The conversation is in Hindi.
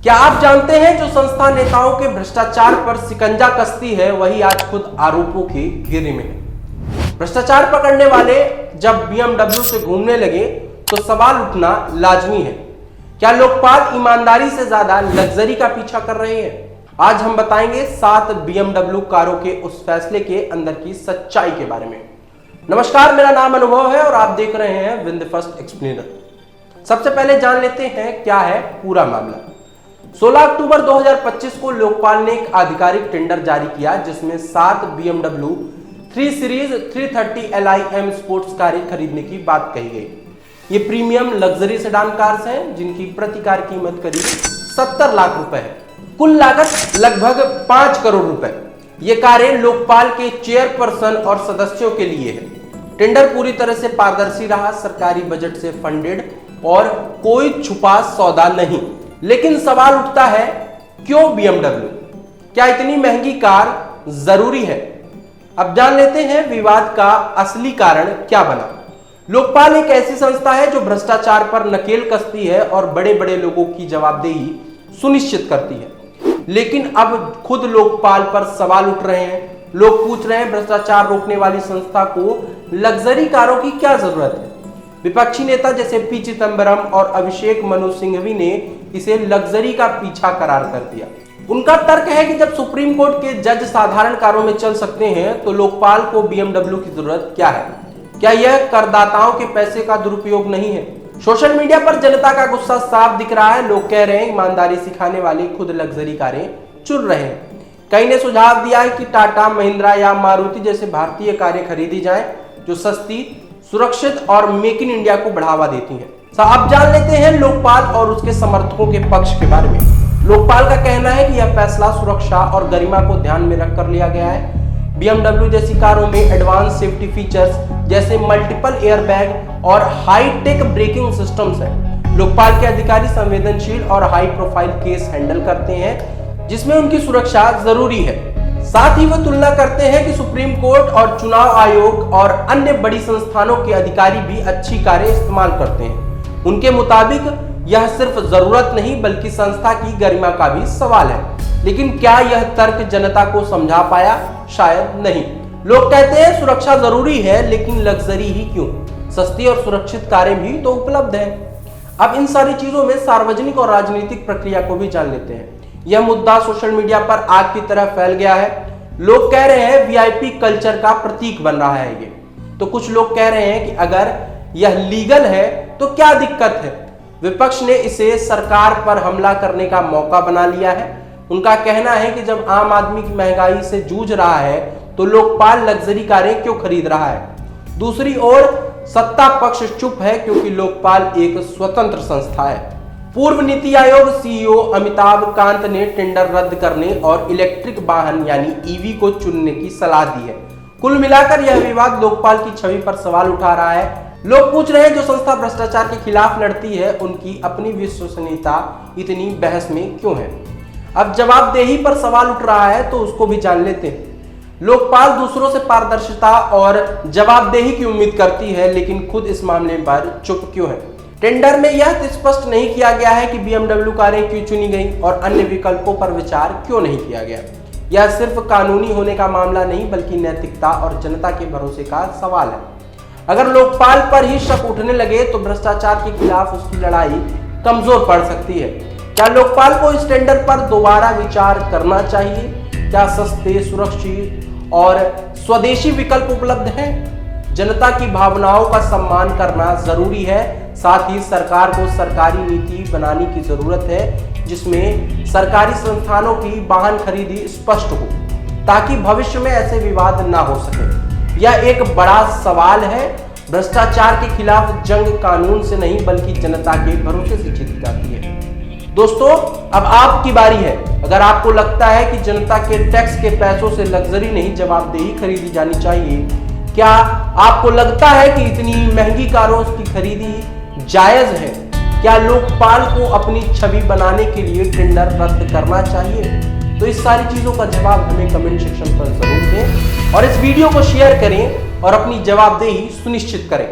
क्या आप जानते हैं जो संस्था नेताओं के भ्रष्टाचार पर शिकंजा कसती है वही आज खुद आरोपों की घेरे में है। भ्रष्टाचार पकड़ने वाले जब BMW से घूमने लगे तो सवाल उठना लाजमी है, क्या लोकपाल ईमानदारी से ज्यादा लग्जरी का पीछा कर रहे हैं? आज हम बताएंगे 7 BMW कारों के उस फैसले के अंदर की सच्चाई के बारे में। नमस्कार, मेरा नाम अनुभव है और आप देख रहे हैं विन द फर्स्ट एक्सप्लेनर। सबसे पहले जान लेते हैं क्या है पूरा मामला। 16 अक्टूबर 2025 को लोकपाल ने एक आधिकारिक टेंडर जारी किया जिसमें 7 BMW 3 सीरीज 330 LIM स्पोर्ट्स कारें खरीदने की बात कही गई। ये प्रीमियम लग्जरी सेडान कार्स हैं जिनकी प्रति कार कीमत करीब 70 लाख रुपए है। कुल लागत लगभग 5 करोड़ रुपए। ये कारें लोकपाल के चेयरपर्सन और सदस्यों के लिए है। टेंडर पूरी तरह से पारदर्शी रहा, सरकारी बजट से फंडेड और कोई छुपा सौदा नहीं। लेकिन सवाल उठता है, क्यों BMW? क्या इतनी महंगी कार जरूरी है? अब जान लेते हैं विवाद का असली कारण क्या बना। लोकपाल एक ऐसी संस्था है जो भ्रष्टाचार पर नकेल कसती है और बड़े बड़े लोगों की जवाबदेही सुनिश्चित करती है। लेकिन अब खुद लोकपाल पर सवाल उठ रहे हैं। लोग पूछ रहे हैं, भ्रष्टाचार रोकने वाली संस्था को लग्जरी कारों की क्या जरूरत है? विपक्षी नेता जैसे पी चिदंबरम और अभिषेक मनु सिंघवी ने इसे लग्जरी का पीछा करार कर दिया। उनका तर्क है कि जब सुप्रीम कोर्ट के जज साधारण कारों में चल सकते हैं तो लोकपाल को BMW की जरूरत क्या है? क्या यह करदाताओं के पैसे का दुरुपयोग नहीं है? सोशल मीडिया पर जनता का गुस्सा साफ दिख रहा है। लोग कह रहे हैं ईमानदारी सिखाने वाले खुद लग्जरी कारें चुन रहे हैं। कई ने सुझाव दिया है कि टाटा, महिंद्रा या मारुति जैसे भारतीय कारें खरीदी जाएं जो सस्ती, सुरक्षित और मेक इन इंडिया को बढ़ावा देती हैं। अब जान लेते हैं लोकपाल और उसके समर्थकों के पक्ष के बारे में। लोकपाल का कहना है कि यह फैसला सुरक्षा और गरिमा को ध्यान में रखकर लिया गया है। BMW जैसी कारों में एडवांस सेफ्टी फीचर्स जैसे मल्टीपल एयरबैग और हाई टेक ब्रेकिंग सिस्टम्स हैं। लोकपाल के अधिकारी संवेदनशील और हाई प्रोफाइल केस हैंडल करते हैं जिसमें उनकी सुरक्षा जरूरी है। साथ ही वो तुलना करते हैं कि सुप्रीम कोर्ट और चुनाव आयोग और अन्य बड़ी संस्थानों के अधिकारी भी अच्छी कारें इस्तेमाल करते हैं। उनके मुताबिक यह सिर्फ जरूरत नहीं बल्कि संस्था की गरिमा का भी सवाल है। लेकिन क्या यह तर्क जनता को समझा पाया? शायद नहीं। लोग कहते हैं सुरक्षा जरूरी है लेकिन लग्जरी ही क्यों? सस्ती और सुरक्षित कारें भी तो उपलब्ध हैं। अब इन सारी चीजों में सार्वजनिक और राजनीतिक प्रक्रिया को भी जान लेते हैं। यह मुद्दा सोशल मीडिया पर आग की तरह फैल गया है। लोग कह रहे हैं VIP कल्चर का प्रतीक बन रहा है ये। तो कुछ लोग कह रहे हैं कि अगर यह लीगल है तो क्या दिक्कत है? विपक्ष ने इसे सरकार पर हमला करने का मौका बना लिया है। उनका कहना है कि जब आम आदमी की महंगाई से जूझ रहा है तो लोकपाल लग्जरी कारें क्यों खरीद रहा है? दूसरी ओर सत्ता पक्ष चुप है क्योंकि लोकपाल एक स्वतंत्र संस्था है। पूर्व नीति आयोग CEO अमिताभ कांत ने टेंडर रद्द करने और इलेक्ट्रिक वाहन यानी EV को चुनने की सलाह दी है। कुल मिलाकर यह विवाद लोकपाल की छवि पर सवाल उठा रहा है। लोग पूछ रहे हैं जो संस्था भ्रष्टाचार के खिलाफ लड़ती है उनकी अपनी विश्वसनीयता इतनी बहस में क्यों है? अब जवाबदेही पर सवाल उठ रहा है तो उसको भी जान लेते हैं। लोकपाल दूसरों से पारदर्शिता और जवाबदेही की उम्मीद करती है लेकिन खुद इस मामले पर चुप क्यों है? टेंडर में यह स्पष्ट नहीं किया गया है कि BMW कारें क्यों चुनी गई और अन्य विकल्पों पर विचार क्यों नहीं किया गया। यह सिर्फ कानूनी होने का मामला नहीं बल्कि नैतिकता और जनता के भरोसे का सवाल है। अगर लोकपाल पर ही शक उठने लगे तो भ्रष्टाचार के खिलाफ उसकी लड़ाई कमजोर पड़ सकती है। क्या लोकपाल को इस टेंडर पर दोबारा विचार करना चाहिए? क्या सस्ते, सुरक्षित और स्वदेशी विकल्प उपलब्ध हैं? जनता की भावनाओं का सम्मान करना जरूरी है। साथ ही सरकार को सरकारी नीति बनाने की जरूरत है जिसमें सरकारी संस्थानों की वाहन खरीदी स्पष्ट हो ताकि भविष्य में ऐसे विवाद ना हो सके। यह एक बड़ा सवाल है। भ्रष्टाचार के खिलाफ जंग कानून से नहीं बल्कि जनता के भरोसे से जीती जाती है। दोस्तों, अब आपकी बारी है। अगर आपको लगता है कि जनता के टैक्स के पैसों से लग्जरी नहीं जवाबदेही खरीदी जानी चाहिए, क्या आपको लगता है कि इतनी महंगी कारों की खरीदी जायज है? क्या लोकपाल को अपनी छवि बनाने के लिए टेंडर रद्द करना चाहिए? तो इस सारी चीजों का जवाब हमें कमेंट सेक्शन पर जरूर दें और इस वीडियो को शेयर करें और अपनी जवाबदेही सुनिश्चित करें।